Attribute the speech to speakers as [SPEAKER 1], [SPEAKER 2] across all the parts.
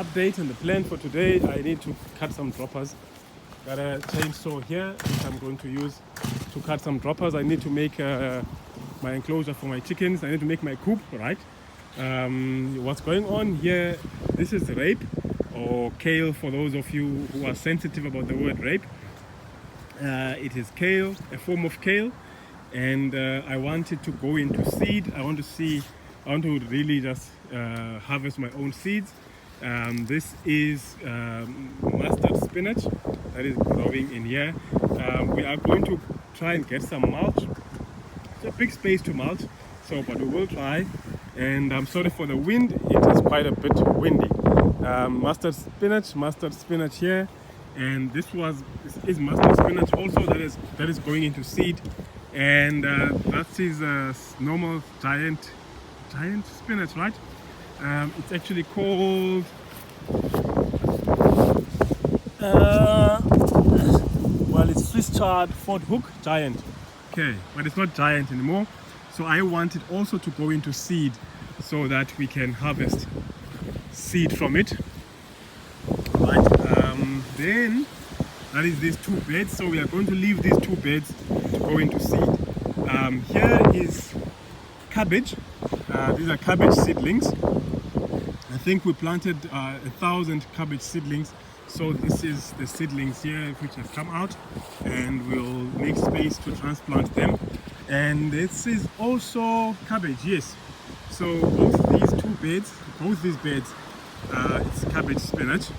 [SPEAKER 1] update and the plan for today. I need to cut some droppers. Got a chainsaw here which I'm going to use to cut some droppers. I need to make my enclosure for my chickens. I need to make my coop, right? What's going on here? This is rape, or kale for those of you who are sensitive about the word rape. It is kale, a form of kale, and I want it to go into seed. I want to really just harvest my own seeds. This is mustard spinach that is growing in here. We are going to try and get some mulch. It's a big space to mulch, but we will try. And I'm sorry for the wind, it is quite a bit windy. Mustard spinach here, and this is mustard spinach also that is going into seed. And that is a normal giant spinach, right? It's actually called it's Swiss chard Ford Hook giant. Okay, but it's not giant anymore. So I want it also to go into seed so that we can harvest seed from it. Right. Then that is these two beds. So we are going to leave these two beds to go into seed. Here is cabbage. These are cabbage seedlings. I think we planted 1,000 cabbage seedlings. So this is the seedlings here which have come out, and we'll make space to transplant them. And this is also cabbage, yes. So both these beds, it's cabbage spinach.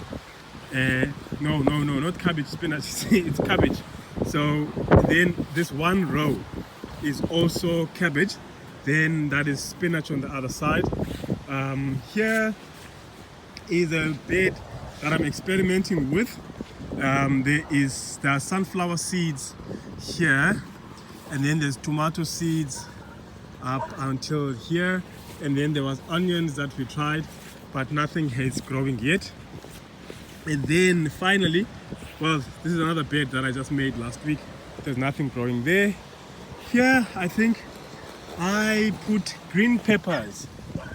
[SPEAKER 1] No, not cabbage spinach, it's cabbage. So then this one row is also cabbage. Then that is spinach on the other side. Here is a bed that I'm experimenting with. There are sunflower seeds here, and then there's tomato seeds up until here, and then there was onions that we tried, but nothing is growing yet. And then finally, this is another bed that I just made last week. There's nothing growing there. Here I think I put green peppers.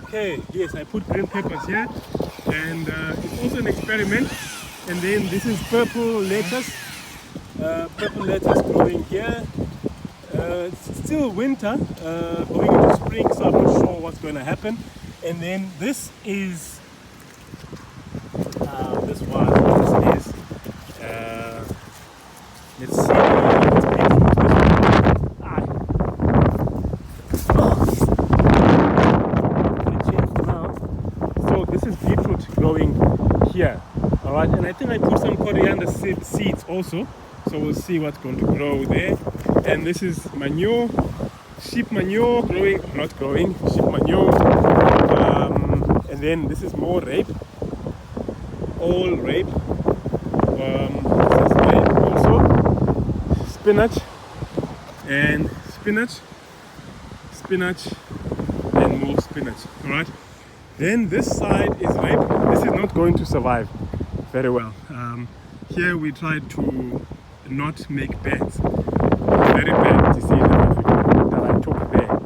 [SPEAKER 1] Okay, yes, I put green peppers here, and it's also an experiment. And then this is purple lettuce growing here. It's still winter, going into spring, so I'm not sure what's going to happen. And then this is this one. This is let's see. Here, all right, and I think I put some coriander seeds also, so we'll see what's going to grow there. And this is manure, sheep manure sheep manure. And then this is more rape, all rape. This is rape also, spinach, and more spinach. All right. Then this side is rape. This is not going to survive very well. Here we tried to not make beds. Very bad decision that I took there.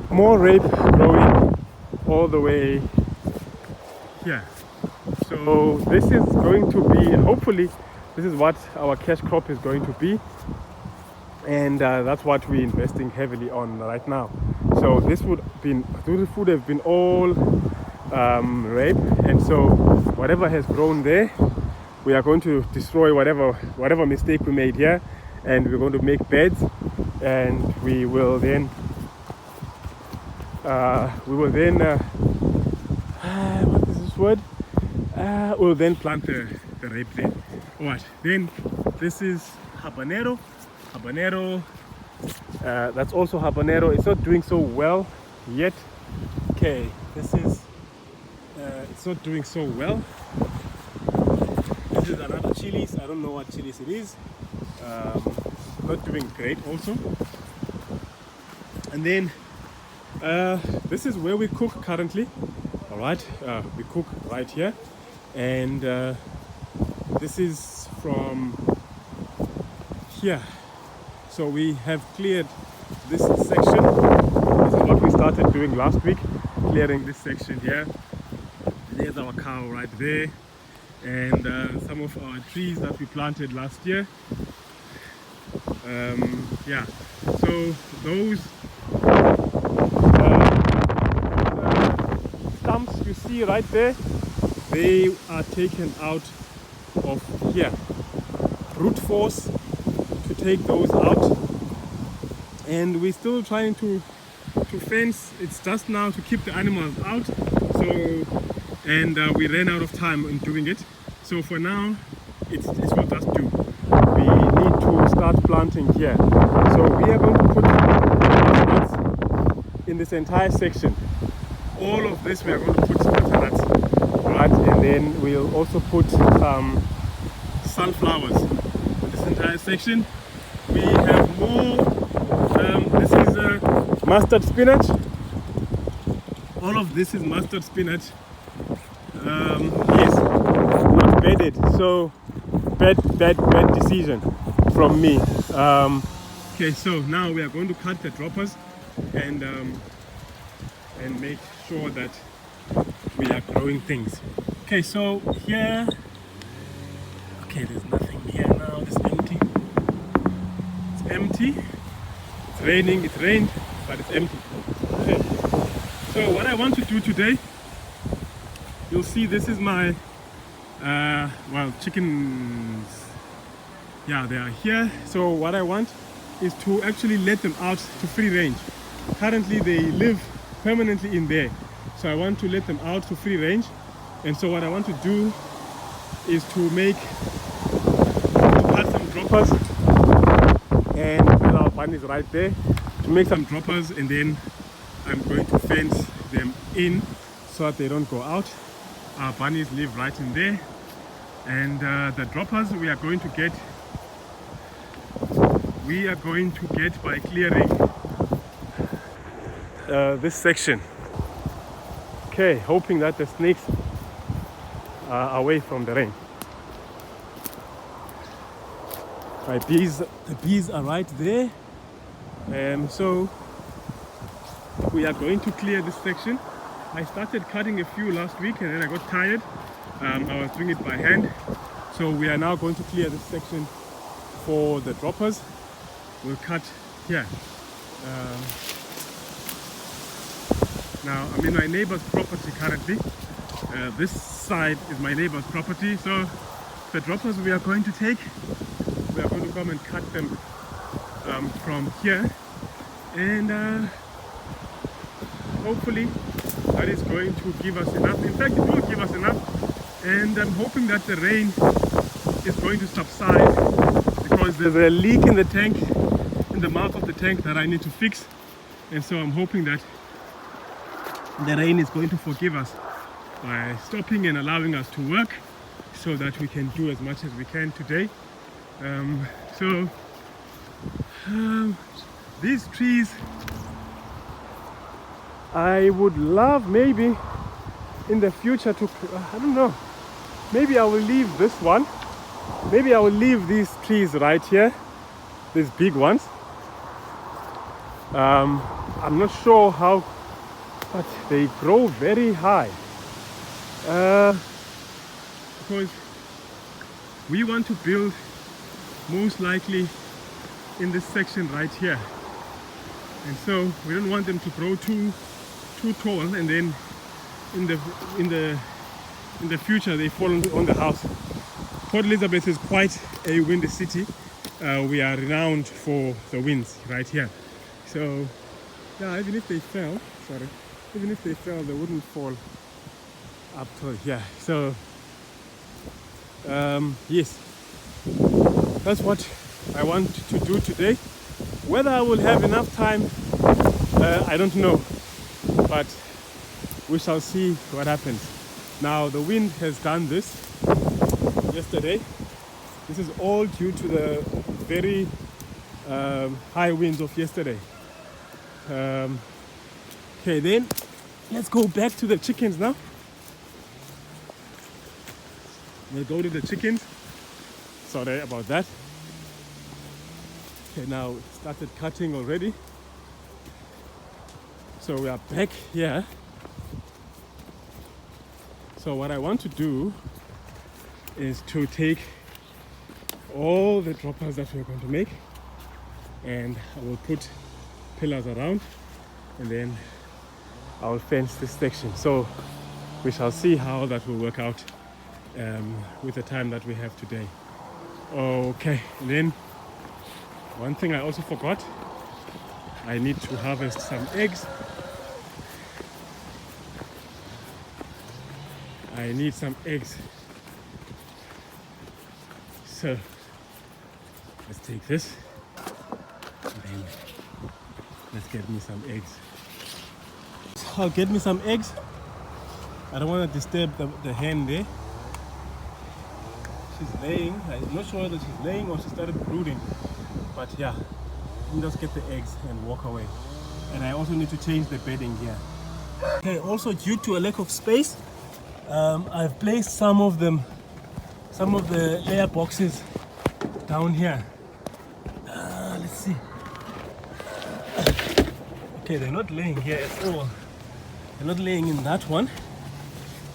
[SPEAKER 1] More rape growing all the way here. So this is going to be, hopefully, this is what our cash crop is going to be. And that's what we're investing heavily on right now. So this would have been all rape, and so whatever has grown there, we are going to destroy whatever mistake we made here, and we're going to make beds, and we will then what is this word? We'll then plant the rape there. Alright, then this is habanero. That's also habanero. It's not doing so well yet. Okay, this is it's not doing so well. This is another chilies. I don't know what chilies it is. Not doing great also. And then this is where we cook currently. All right, we cook right here, and this is from here. So we have cleared this section. This is what we started doing last week, clearing this section here. There's our cow right there, and some of our trees that we planted last year. Yeah, so those stumps you see right there, they are taken out of here. Brute force to take those out, and we're still trying to fence. It's just now to keep the animals out. So, and we ran out of time in doing it. So for now, it's what us do. We need to start planting here. So we are going to put nuts in this entire section. All of this we are going to put nuts, right? And then we'll also put sunflowers in this entire section. We have more. This is mustard spinach. All of this is mustard spinach. Yes, not bedded. So bad decision from me. Okay, so now we are going to cut the droppers and make sure that we are growing things. Okay, so here. Okay, there's nothing here now. It's empty. It's empty. It's raining. It's rained, but it's empty. Okay. So what I want to do today, you'll see this is my well, chickens. Yeah, they are here. So what I want is to actually let them out to free range. Currently they live permanently in there, so I want to let them out to free range. And so what I want to do is to cut some droppers, and our bunnies right there, to make some droppers, and then I'm going to fence them in so that they don't go out. Our bunnies live right in there, and the droppers we are going to get by clearing this section. Okay, hoping that the snakes are away from the rain. Right, the bees are right there, so we are going to clear this section. I started cutting a few last week, and then I got tired. I was doing it by hand, so we are now going to clear this section for the droppers. We'll cut here. Now I'm in my neighbor's property currently. This side is my neighbor's property, so the droppers we are going to take, we are going to come and cut them from here, and hopefully that is going to give us enough. In fact, it will give us enough, and I'm hoping that the rain is going to subside, because there's a leak in the tank, in the mouth of the tank, that I need to fix. And so I'm hoping that the rain is going to forgive us by stopping and allowing us to work, so that we can do as much as we can today. These trees, I would love maybe in the future to, I don't know, maybe I will leave this one. Maybe I will leave these trees right here, these big ones. I'm not sure how, but they grow very high. Because we want to build most likely in this section right here, and so we don't want them to grow too tall, and then in the future they fall on the house. Port Elizabeth is quite a windy city. We are renowned for the winds right here. So yeah, even if they fell, they wouldn't fall up to here. So yes, that's what I want to do today. Whether I will have enough time, I don't know, but we shall see what happens. Now the wind has done this yesterday. This is all due to the very high winds of yesterday. Okay, then let's go back to the chickens now. We'll go to the chickens. Sorry about that. Okay, now it started cutting already. So we are back here. So what I want to do is to take all the droppers that we're going to make, and I will put pillars around, and then I will fence this section. So we shall see how that will work out with the time that we have today. Okay, and then one thing I also forgot, I need to harvest some eggs. I need some eggs. So let's take this and then let's get me some eggs. I'll get me some eggs. I don't want to disturb the hen there. She's laying. I'm not sure whether she's laying or she started brooding. But yeah, let me just get the eggs and walk away. And I also need to change the bedding here. Okay, also due to a lack of space, I've placed some of the layer boxes down here. Let's see. Okay, they're not laying here at all. They're not laying in that one.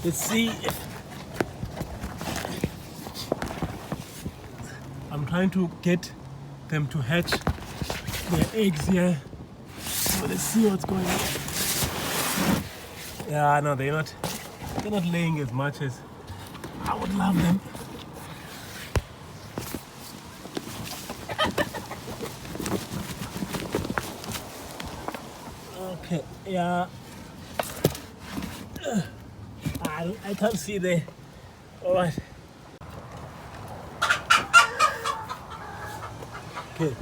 [SPEAKER 1] Let's see if I'm trying to get them to hatch their eggs here. So let's see what's going on. Yeah, no, they're not laying as much as I would love them. Okay, yeah. I can't see there. All right. Okay,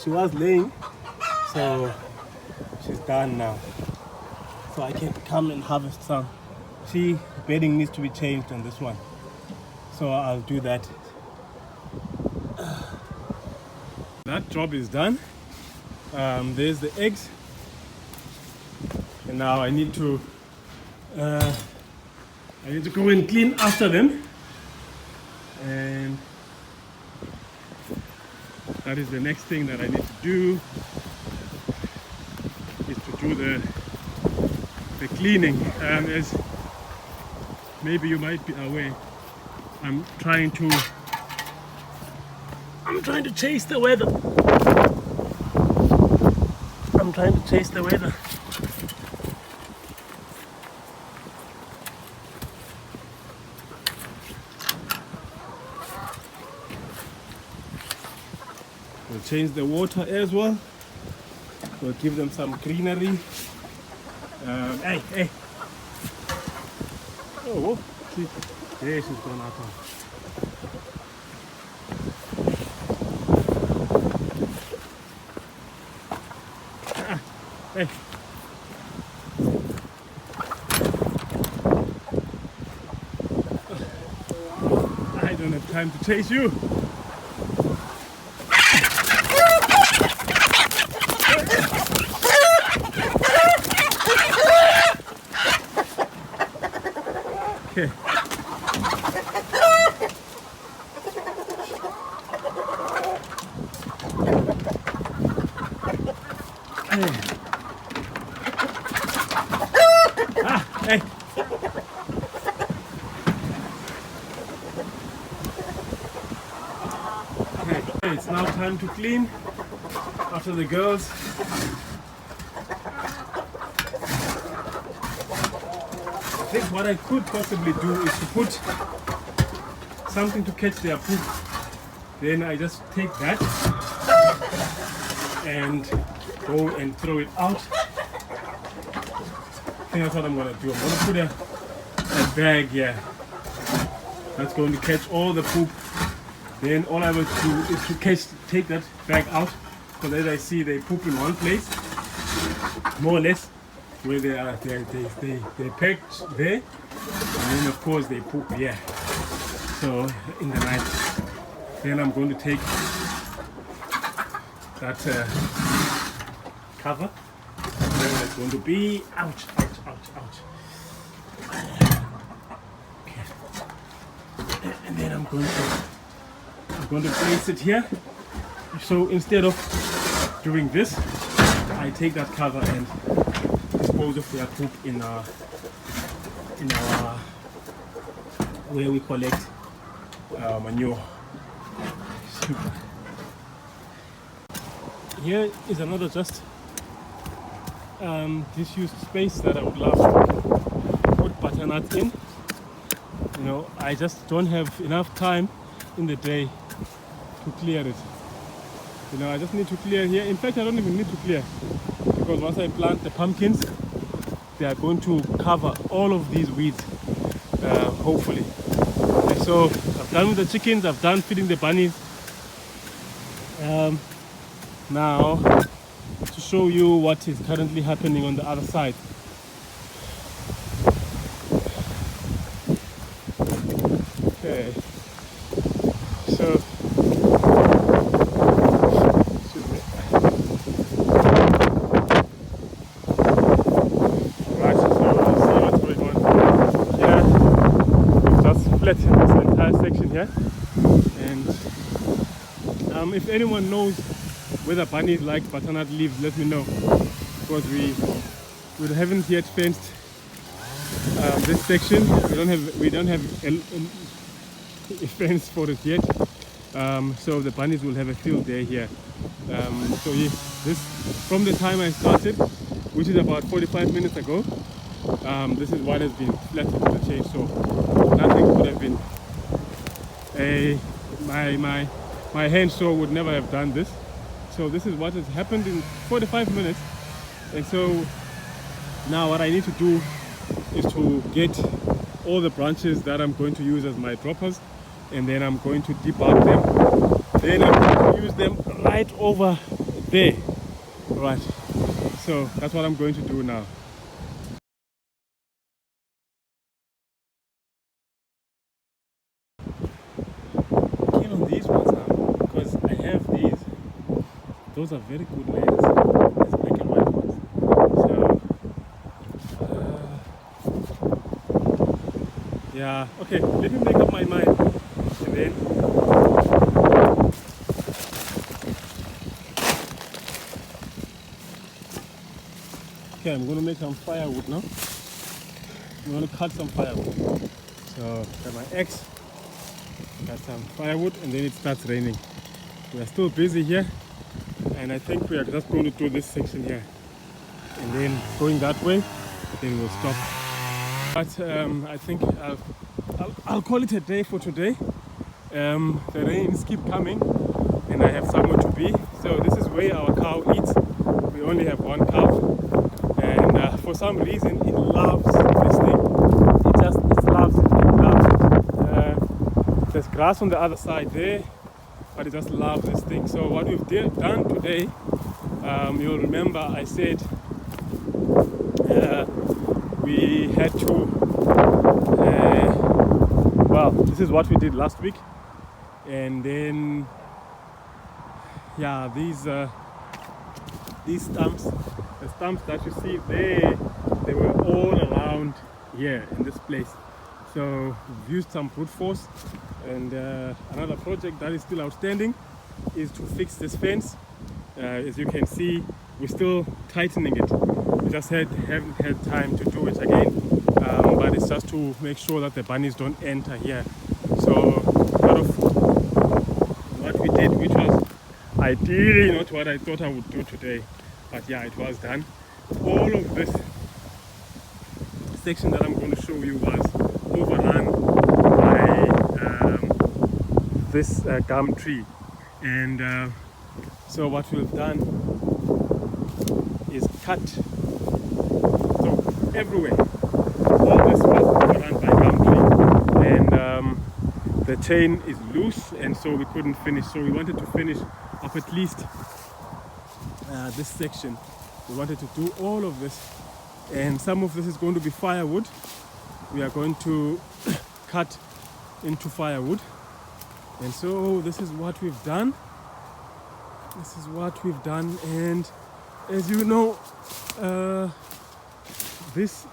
[SPEAKER 1] she was laying, so she's done now. So I can come and harvest some. See, bedding needs to be changed on this one, so I'll do that. That job is done. There's the eggs, and now I need to go and clean after them, and that is the next thing that I need to do, is to do the cleaning. As maybe you might be aware, I'm trying to chase the weather. I'm trying to chase the weather. We'll change the water as well. We'll give them some greenery. Hey. Oh, see, there she's gone out. Hey. I don't have time to chase you. Okay. Hey. Okay, it's now time to clean after the girls. I think what I could possibly do is to put something to catch their poop. Then I just take that and go and throw it out. I think that's what I'm going to do. I'm going to put a bag here that's going to catch all the poop. Then all I will do is to take that bag out, so that I see they poop in one place, more or less, where they are. They're packed there, and then of course they poop here. So in the night, then I'm going to take that cover. Where it's going to be. Ouch. Okay. And then I'm going to place it here. So instead of doing this, I take that cover and dispose of their poop in our where we collect manure. Here is another just disused space that I would love to put butternut in. You know, I just don't have enough time in the day to clear it. You know, I just need to clear here. In fact, I don't even need to clear, because once I plant the pumpkins, they are going to cover all of these weeds, hopefully. And so I've done with the chickens, I've done feeding the bunnies. Now, to show you what is currently happening on the other side. Okay, so excuse me. Right, so we'll see what's going on here. We've just flattened this entire section here, and if anyone knows whether bunnies like butternut leaves, let me know, because we haven't yet fenced this section. We don't have a fence for it yet, so the bunnies will have a field day here. So yeah, this, from the time I started, which is about 45 minutes ago, this is what has been flattened with the chainsaw. Nothing could have been my hand saw would never have done this. So this is what has happened in 45 minutes. And so now what I need to do is to get all the branches that I'm going to use as my droppers, and then I'm going to debug them. Then I'm going to use them right over there. Right. So that's what I'm going to do now. Keen on these ones now, because I have these. Those are very good layers. These black and white ones. So yeah, okay, let me make up my mind, and then okay, I'm going to make some firewood now. I'm going to cut some firewood. So got my axe, got some firewood, and then it starts raining. We are still busy here, and I think we are just going to do this section here, and then going that way, then we'll stop. But I think I'll call it a day for today. The rains keep coming, and I have somewhere to be. So this is where our cow eats. We only have one cow, and for some reason it loves this thing. It loves it. There's grass on the other side there, but it just loves this thing. So what we've done today, you'll remember I said we had to, well, this is what we did last week, and then yeah, these stumps, the stumps that you see there, they were all around here in this place. So we've used some brute force, and another project that is still outstanding is to fix this fence. As you can see, we're still tightening it. We just haven't had time to do it again, but it's just to make sure that the bunnies don't enter here. So part of what we did, which was ideally not what I thought I would do today, but yeah, it was done. All of this section that I'm going to show you was overrun by this gum tree, and so what we've done is cut, so everywhere, all this was overrun by gum tree, and the chain is loose, and so we couldn't finish. So we wanted to finish up at least this section. We wanted to do all of this, and some of this is going to be firewood. We are going to cut into firewood, and so this is what we've done. This is what we've done, and as you know, this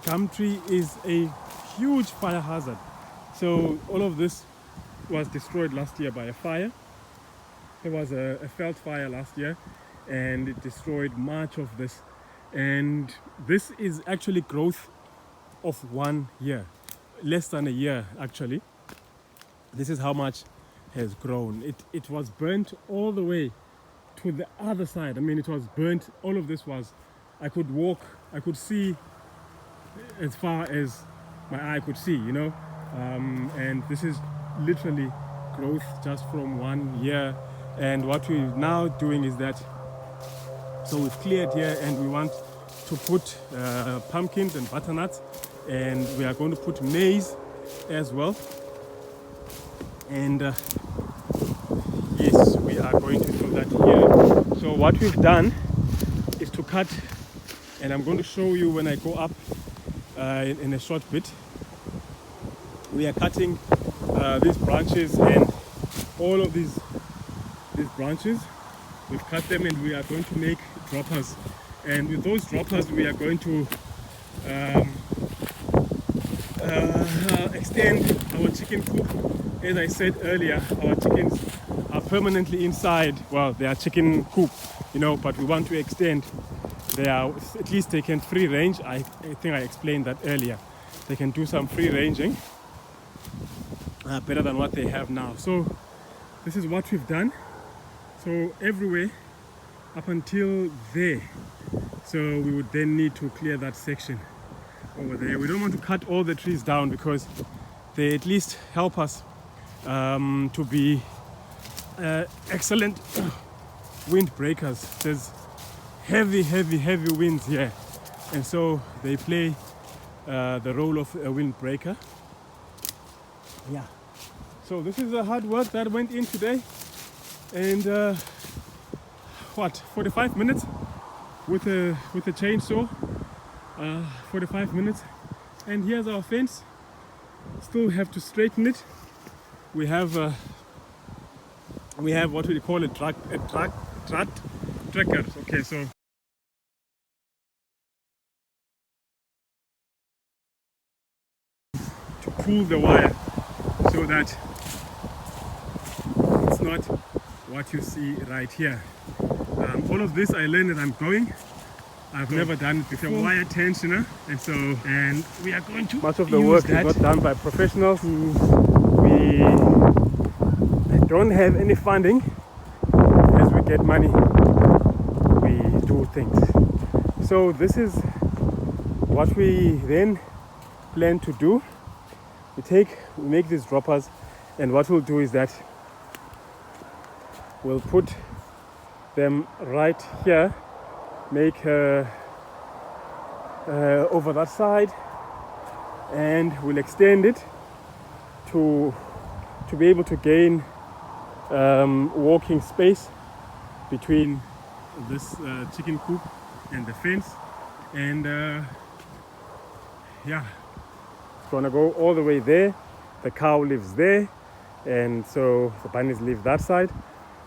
[SPEAKER 1] gum tree is a huge fire hazard. So all of this was destroyed last year by a fire. There was a felt fire last year, and it destroyed much of this. And this is actually growth of 1 year. less than a year actually. This is how much has grown. It was burnt all the way to the other side. I mean, it was burnt. All of this was, I could walk, I could see as far as my eye could see, you know. And this is literally growth just from 1 year. And what we're now doing is that, so we've cleared here and we want to put pumpkins and butternuts, and we are going to put maize as well. And yes, we are going to do that here. So what we've done is to cut, and I'm going to show you when I go up in a short bit. We are cutting these branches, and all of these branches, we've cut them and we are going to make droppers. And with those droppers we are going to extend our chicken coop. As I said earlier, our chickens are permanently inside. Well, they are chicken coop, you know, but we want to extend. They are, at least they can free range. I think I explained that earlier. They can do some free ranging better than what they have now. So this is what we've done. So everywhere up until there. So we would then need to clear that section over there. We don't want to cut all the trees down because they at least help us to be excellent wind breakers. There's heavy winds here, and so they play the role of a wind breaker. Yeah. So this is the hard work that went in today, and 45 minutes with a chainsaw, 45 minutes. And here's our fence. Still have to straighten it. We have what we call a tracker. Okay, so to pull the wire so that it's not what you see right here. All of this I learned as I'm going. I've never done it before. Wire tensioner, and we are going to. Much of the work is not done by professionals. We don't have any funding. As we get money, we do things. So this is what we then plan to do. We make these droppers, and what we'll do is that we'll put them right here, make over that side, and we'll extend it to be able to gain walking space between this chicken coop and the fence. And yeah, it's gonna go all the way there. The cow lives there, and so the bunnies live that side.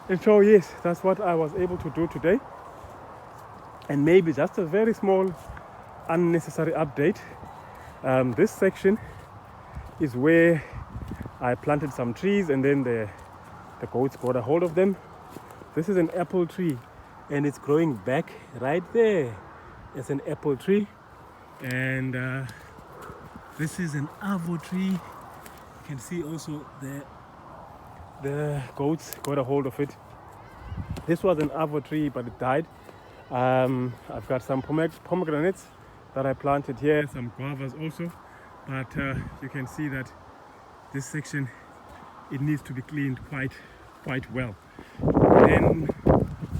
[SPEAKER 1] And so yes, that's what I was able to do today. And maybe just a very small unnecessary update. This section is where I planted some trees, and then the goats got a hold of them. This is an apple tree, and it's growing back right there. It's an apple tree. And this is an avo tree. You can see also the goats got a hold of it. This was an avo tree, but it died. I've got some pomegranates that I planted here, some guavas also, but you can see that this section, it needs to be cleaned quite well. Then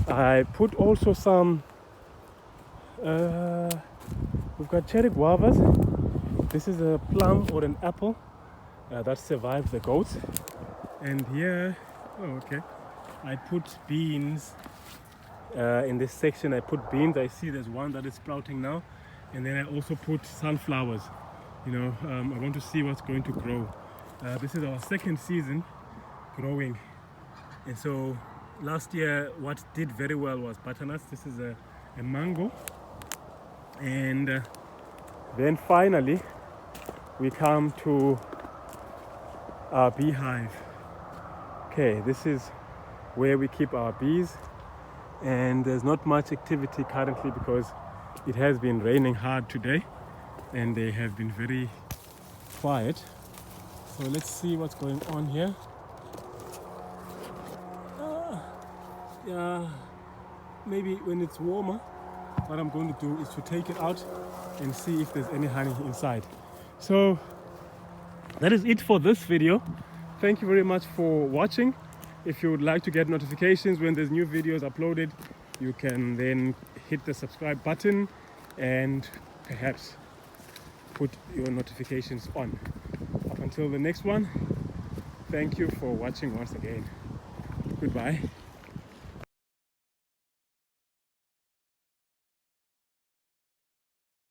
[SPEAKER 1] I put also some we've got cherry guavas. This is a plum or an apple that survived the goats. And here, I put beans. In this section I put beans. I see there's one that is sprouting now, and then I also put sunflowers. You know, I want to see what's going to grow. This is our second season growing, and so last year what did very well was butternuts. This is a mango, and then finally we come to our beehive. Okay, this is where we keep our bees. And there's not much activity currently because it has been raining hard today, and they have been very quiet. So let's see what's going on here. Yeah, maybe when it's warmer, what I'm going to do is to take it out and see if there's any honey inside. So that is it for this video. Thank you very much for watching. If you would like to get notifications when there's new videos uploaded, you can then hit the subscribe button and perhaps put your notifications on. Up until the next one, thank you for watching once again. Goodbye.